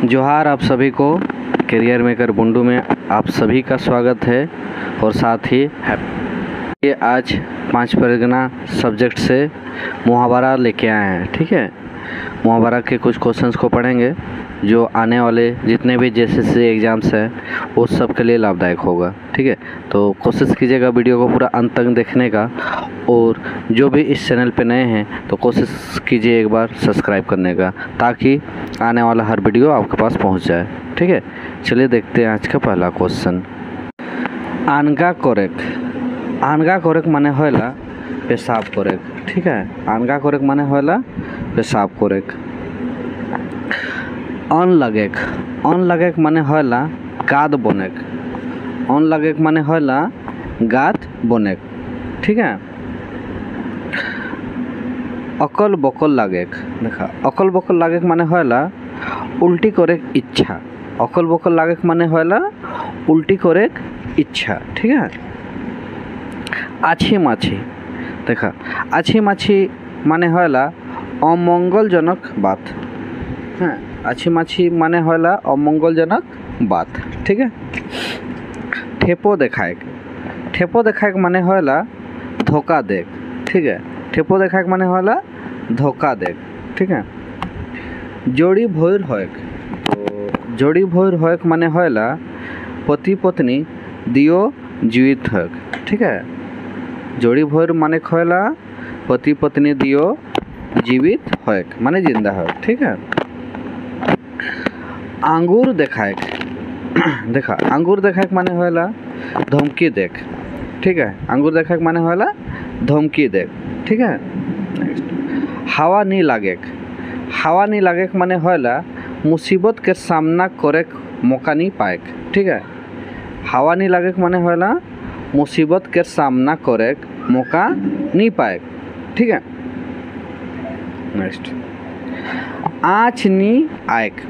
जोहार आप सभी को। करियर मेकर बुंडू में आप सभी का स्वागत है और साथ ही ये आज 5 परगना सब्जेक्ट से मुहावरा लेके आए हैं। ठीक है, मुहावरा के कुछ क्वेश्चंस को पढ़ेंगे जो आने वाले जितने भी JSS एग्ज़ाम्स हैं वो सब के लिए लाभदायक होगा। ठीक है, तो कोशिश कीजिएगा वीडियो को पूरा अंत तक देखने का, और जो भी इस चैनल पे नए हैं तो कोशिश कीजिए एक बार सब्सक्राइब करने का, ताकि आने वाला हर वीडियो आपके पास पहुंच जाए। ठीक है, चलिए देखते हैं आज का पहला क्वेश्चन। आनगा कोरेक। आनगा कोरेक माने होला पेशाब कोरेक। ठीक है, आनगा कोरेक माने होला पेशाब कोरेक। अन लगेक। अन लगेक माने होला गाद बनेक। अन लगेक माने होला गाद बनेक। ठीक है, अकल बकल लागेक। देखा, अकल बकल लागेक माने होला उल्टी करेक इच्छा। अकल बकल लागेक माने होला उल्टी करेक इच्छा। ठीक है, आछी माछी। देखा, आछी माछी माने होला अमंगलजनक बात। हाँ, आछी माछी माने होला अमंगलजनक बात। ठीक है, ठेपो देखाएक। ठेपो देखाएक माने होला धोखा देख। ठीक है, ठेपो देखाएक माने होला धोखा देख। ठीक है, जोड़ी भोर होएक। तो जोड़ी भोर होएक माने होला पति पत्नी दियो जीवित होएक। ठीक है, जोड़ी भोर माने होला पति पत्नी दियो जीवित होएक माने जिंदा होएक। ठीक है, आंगूर देखाएक। देखा, आंगूर देखाएक माने होला धमकी देख। ठीक है, आंगूर देखाएक माने होला धमकी देख। ठीक है, हवा नहीं लागेक। हवा नहीं लागेक माने होला मुसीबत के सामना करे मौका नहीं पाएक। ठीक है, हवा नहीं लागेक माने होला मुसीबत के सामना करे मौका नहीं पाएक। ठीक है, नेक्स्ट आँच नी आएक।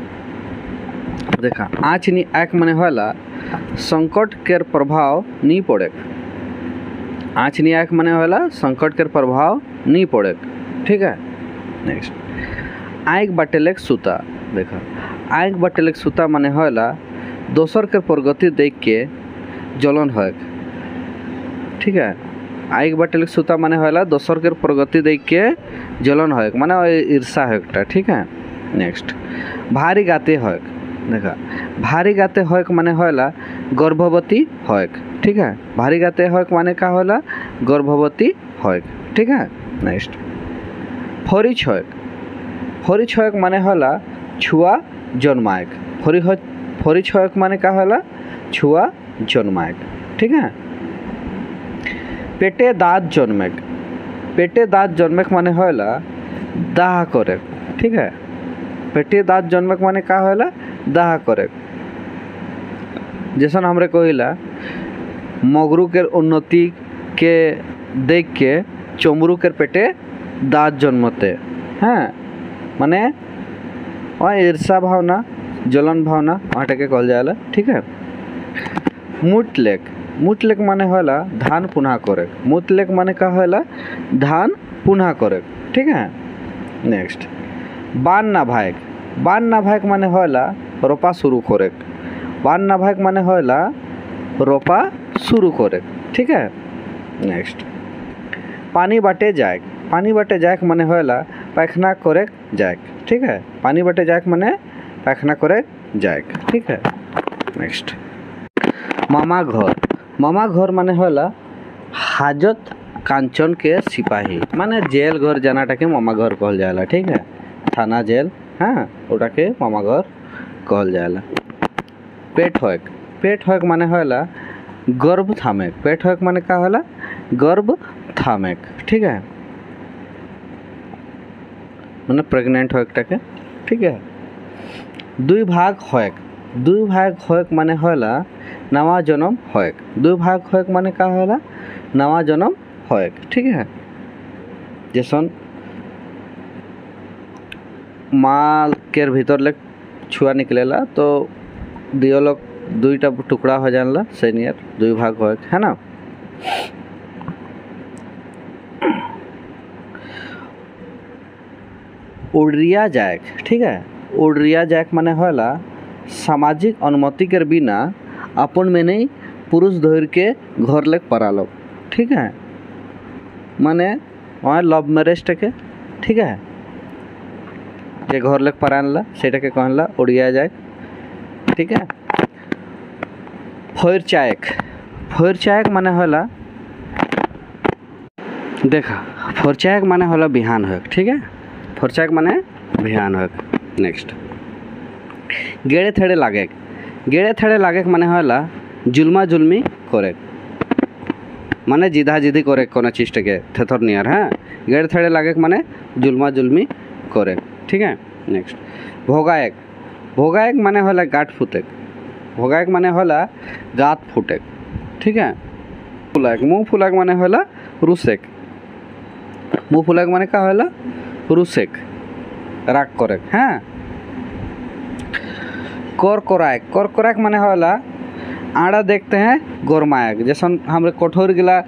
देखा, आँच नी आएक माने होला संकट के प्रभाव नहीं पड़ेक। आँच नी आएक माने होला संकट के प्रभाव नहीं पड़ेक। ठीक है, नेक्स्ट आँख बटेलेक सूता। देखा, आँख बटेलेक सूता माने होला दोसर के प्रगति देख के जलन होएक। ठीक है, आँख बटेलेक सूता माने होला दोसर के प्रगति देख के जलन होएक माने ईर्षा होएकटा। ठीक है, नेक्स्ट भारी गाते होएक। देखा, भारी गाते होएक माने होला गर्भवती होएक। ठीक है, भारी गाते होएक माने का होला गर्भवती होएक। ठीक है, नेक्स्ट फरिच होएक। फरिच होएक माने होला छुआ जन्माएक। फरिच होएक माने का होला छुआ जन्माएक। ठीक है, पेटे दाँत जन्मेक। पेटे दाँत जन्मेक माने होला दाह करेक। ठीक है, पेटे दाँत जन्मेक माने का होला दाह करेक। जैसन हमरे कहिला मगरू के उन्नति के देख के चमरू के पेटे दाँत जन्मते। हाँ, माने वहाँ ईर्षा भावना जलन भावना वहाँ के कहल जाला। ठीक है, मुटलेक। मुटलेक माने होला धान पुनः करेक। मुटलेक माने का होला धान पुनः करेक। ठीक है, नेक्स्ट बान ना भाएक। बान ना भाएक माने होला रोपा शुरू करेक। बान ना भाएक माने होला रोपा शुरू करेक। ठीक है, नेक्स्ट पानी बाटे जाएक। पानी बाटे जाएक माने होला पैखाना करेक जाएक। ठीक है, पानी बाटे जाएक माने पैखाना करेक जाएक। ठीक है, नेक्स्ट मामा घर। मामा घर माने होला हाजत कांचन के सिपाही माने जेल घर जानाटा के मामा घर कहल जाला। ठीक है, थाना जेल, हाँ, ओटा के मामा घर कहल जाला। पेट होएक। पेट होएक माने होला गर्भ थामेक। पेट होएक माने का होला गर्भ थामेक। ठीक है, माने प्रेग्नेंट होएक टाके। ठीक है, दुई भाग होएक। दुई भाग होएक माने होला नवा जन्म होएक। दुई भाग होएक माने का होला नवा जन्म होएक। ठीक है, जैसन माल के भीतर ले छुआ निकलेला तो दियो लोग दुईटा टुकड़ा हो जानला सीनियर दुई भाग होएक, है ना। उड़िया जाएक। ठीक है, उड़िया जाक माने होला सामाजिक अनुमति के बिना अपन में नहीं पुरुष धर के घर लेक परालो। ठीक है, माने वहाँ लव मैरिज टे ठीक है जे घर लेक परानला सेटा के कहला उड़िया जाक। ठीक है, फैर चायक माने होला देखा फरचायक माने होला बिहान होक। ठीक है, फरचायक माने बिहान होक। नेक्स्ट गेड़े थेड़े लागे माने होला जुलमा जुलमी करे माने जिदा जिदी करे कोनो चीज के थेथर नियर। हाँ, गेड़े थेड़े लागे माने जुलमा जुलमी करे। ठीक है, नेक्स्ट भोगायक माने होला गाठ फुटेक। ठीक है, मुँह फुलाक माने होला रुसेक। मुँह फुलाक माने का होला रुसेक राग करेक। हाँ, कोरकोरायक माने होला आड़ा देखते हैं गोरमायक। जैसे हमरे कठोर गिला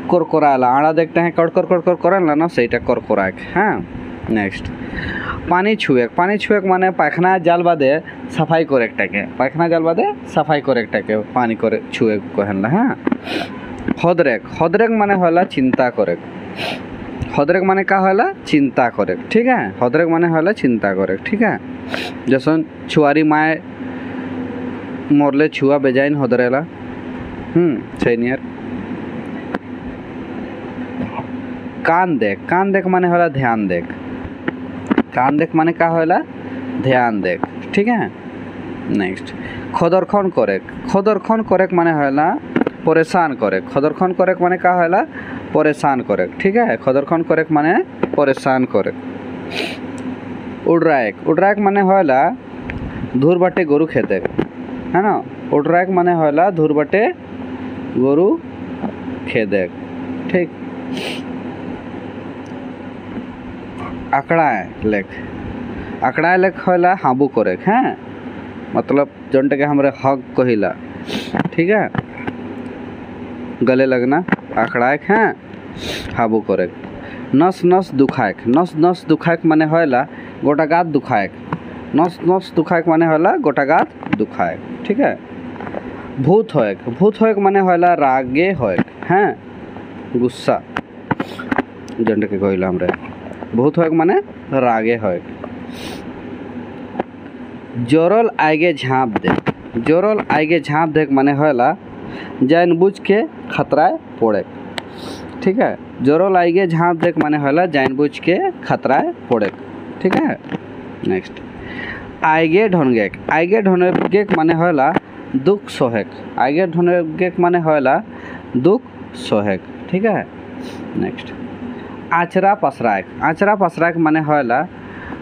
कोरकोराला आड़ा देखते हैं कड़कर करेला ना सेटा कोरकोरायक। हाँ, नेक्स्ट पानी छुएक माने पायखाना जाल बादे सफाई करेक्टाके पानी करे छुएक कहला। हाँ, हदरेक माने होला चिंता करेक। हदरेक माने का होला चिंता करेक। ठीक है, हदरेक माने होला चिंता करेक। ठीक है, जैसन छुआरी माए मोरले छुआ बेजाइन हदरेला। सही नियर। कान देख माने होला ध्यान देख। माने का होला ध्यान देख। ठीक है, नेक्स्ट खदरखन करेक माने होला परेशान करेक माने का होला परेशान करेक। ठीक है, खदरखन करेक माने परेशान करेक। उड़रायक माने होला धूर बाटे गोरु खेदेक। है ना, उड़रायक माने होला धूर बाटे गोरु खेदेक। ठीक, आकड़ा लेख होला हाबू करेक। हाँ, मतलब जोनटे के हमरे हक कहिला। ठीक है, गले लगना आकड़ायक। हाँ, हाबू करेक। नस दुखायक माने होला गोटागात दुखायक। नस दुखायक माने होला गोटागात दुखायक। ठीक है, भूत होयक माने होला रागे होयक। हाँ, गुस्सा जोनटे के कहिला हमरे भूत होयक माने रागे होयक। जोरल आगे झाँप देख माने होला जानबूझ के खतराए पड़े। ठीक है, जोरल आगे झाँप देख माने होला जानबूझ के खतराए पड़े। ठीक है, नेक्स्ट आगे ढोनेक माने होला दुख सोहेक। माने होला दुख सोहेक। ठीक है, नेक्स्ट आचरा पसरायक माने होला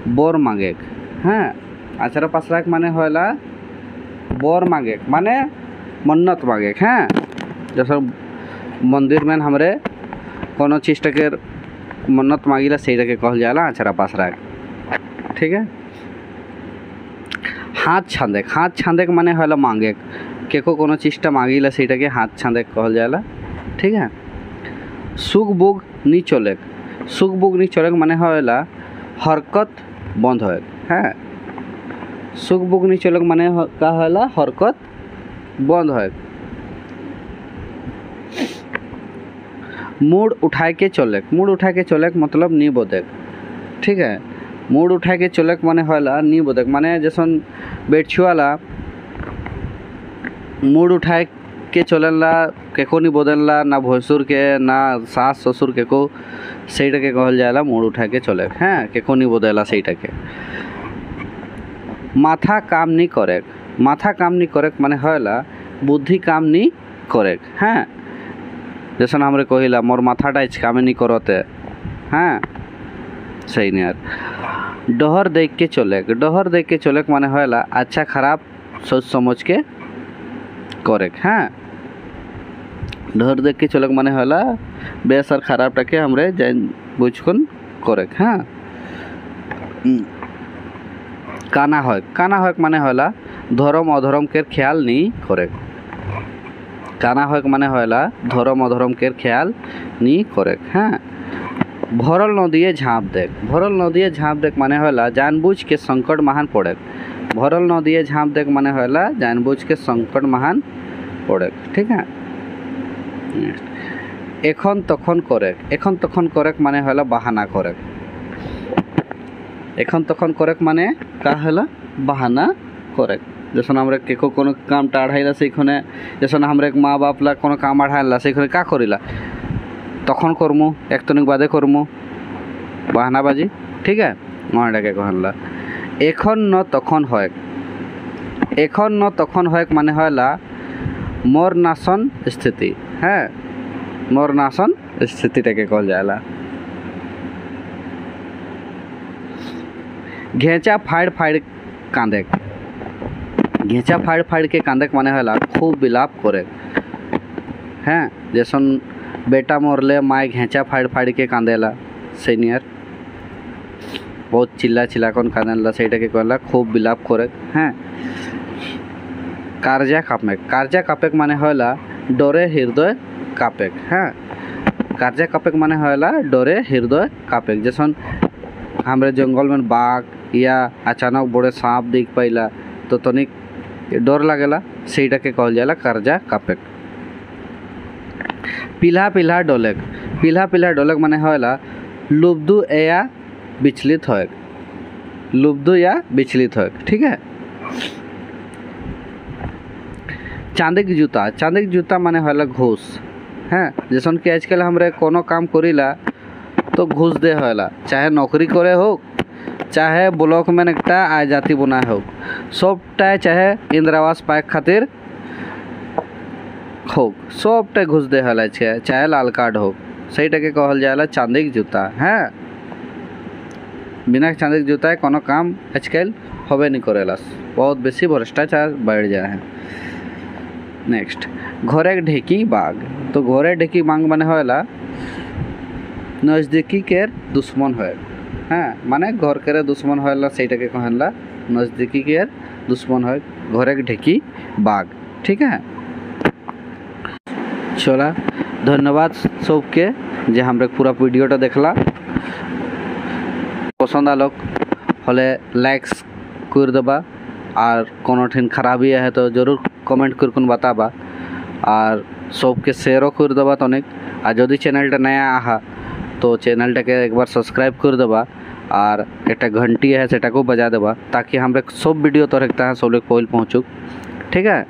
बोर मांगेक। हाँ, आचरा पसरायक माने होला बोर मांगेक माने मन्नत मांगेक। हाँ, जैसे मंदिर में हमरे कोनो चीज के मन्नत मांगिला सेटा के कहल जाला आचरा पसरायक। ठीक है, हाथ छांदेक माने होला मांगेक। केको कोनो चीजटा मांगिला सेटा के हाथ छांदेक कहल जाला। ठीक है, सुख बुग नी चलेक माने होला हरकत बंद होएक। हाँ, सुख बुग नी चलेक माने का होला हरकत बंद होएक। मूड उठाए के चलेक मतलब नी बोदेक। ठीक है, मूड उठाए के चलेक माने होला नी बोदेक माने जैसन बेटछुआला मूड उठाए के चलेला केको नी बोदेला ना भसुर के ना सास ससुर केको सेटा के कहल जाला मूड उठा के चलेक। हाँ, केको नी बोदेला सेटा के। माथा काम नी करेक माने होला बुद्धि काम नी करेक। हाँ, जैसे हमरे कहिला मोर माथाटा इच काम नी करते। हाँ, सही नियर। डहर देख के चलेक माने होला अच्छा खराब सोच समझ के करेक। हाँ, डहर देख के चलेक माने होला बेस और खराबटाके हमरे जान बुझकन करेक। हाँ, काना होयक माने होला धर्म अधर्म के ख्याल नी करेक। काना होयक माने होला धर्म अधर्म के ख्याल नी करेक। हाँ, भरल नदिए झाँप देख। भरल नदिए झाँप देख माने होला जानबूझ के संकट महान पड़े। भरल नदिए झाँप देख माने होला जानबूझ के संकट महान पड़े। ठीक है। एखन तखन करेक। एखन तखन करेक माने होला बाहाना करेक। एखन तखन करेक माने का होला बाहाना करेक। जैसे हमरा केको कोनो काम टाढ़ाइला सेखने जैसे हमरा माँ बाप ला कोनो काम आढ़ाइला सेखने का करिला तखन करमु एक तनिक बादे करमु बाहानाबाजी। ठीक है। मानेटाके कहला एखन न तखन হয়। एखन न तखन হয় माने होला मोर नासन स्थिति। हाँ मोर नासन स्थितिटाके कहल जाला। घेचा फाड़ फाड़ कांदेक। घेचा फाड़ फाड़ के कांदेक माने होला खूब विलाप करे। हाँ जैसन बेटा मरले माए घेचा फाड़ फाड़ के कांदेला सीनियर बहुत चिल्ला चिल्ला कौन कांदेला सेटाके कहला खूब विलाप करे। हाँ कार्जा कापेक। कार्जा कापेक माने होला डरे हृदय कापेक। हाँ कार्जा कापेक माने होला डरे हृदय कापेक। जैसन हमरे जंगल में बाघ या अचानक बड़े सांप दिख पाइला तो तनिक डर लागेला सेटाके कहल जाला कार्जा कापेक। पिल्हा पिल्हा डोलेक। पिल्हा पिल्हा डोलेक माने होला लुब्धु या विचलित होएक। लुब्धु या विचलित होएक। ठीक है। चांदिक जूता। चांदिक जूता माने होला घूस। हाँ जैसन कि आजकल हमरे कोनो काम करिला तो घूस दे होला चाहे नौकरी करे हो चाहे ब्लॉक में एकटा आय जाति बनाए हो सबटाय चाहे इंदिरा आवास पाए खातिर हो सबटाय घूस दे होला चाहे लाल कार्ड हो सेटाके कहल जाला चांदिक जूता। हाँ बिना चांदिक जूता कोनो काम आजकल होबे नहीं करेला बहुत बेसी भ्रष्टाचार बढ़ जाए है। नेक्स्ट घरे ढेकी बाघ। तो घरे ढेकी बाघ माने होला नजदीकी के दुश्मन है। हाँ माने घर के दुश्मन होला सेटाके कहला नजदीकी के दुश्मन है घरे ढेकी बाघ। ठीक है। चला धन्यवाद सबके जे हमरा पूरा भिडियोटा देखला पसंद आलोक हले लाइक्स कर देबा और कोनो ठिन खराबी है तो जरूर कमेंट करकुन बताबा और सबके शेयरो कर देबा तनिक और जदि चैनलटा नया आहा तो चैनलटाके एक बार सब्सक्राइब कर देबा और एक घंटी है सेटाको बजा देबा ताकि हमरा सब वीडियो तोरे सब लोग पहले पहुँचुक। ठीक है।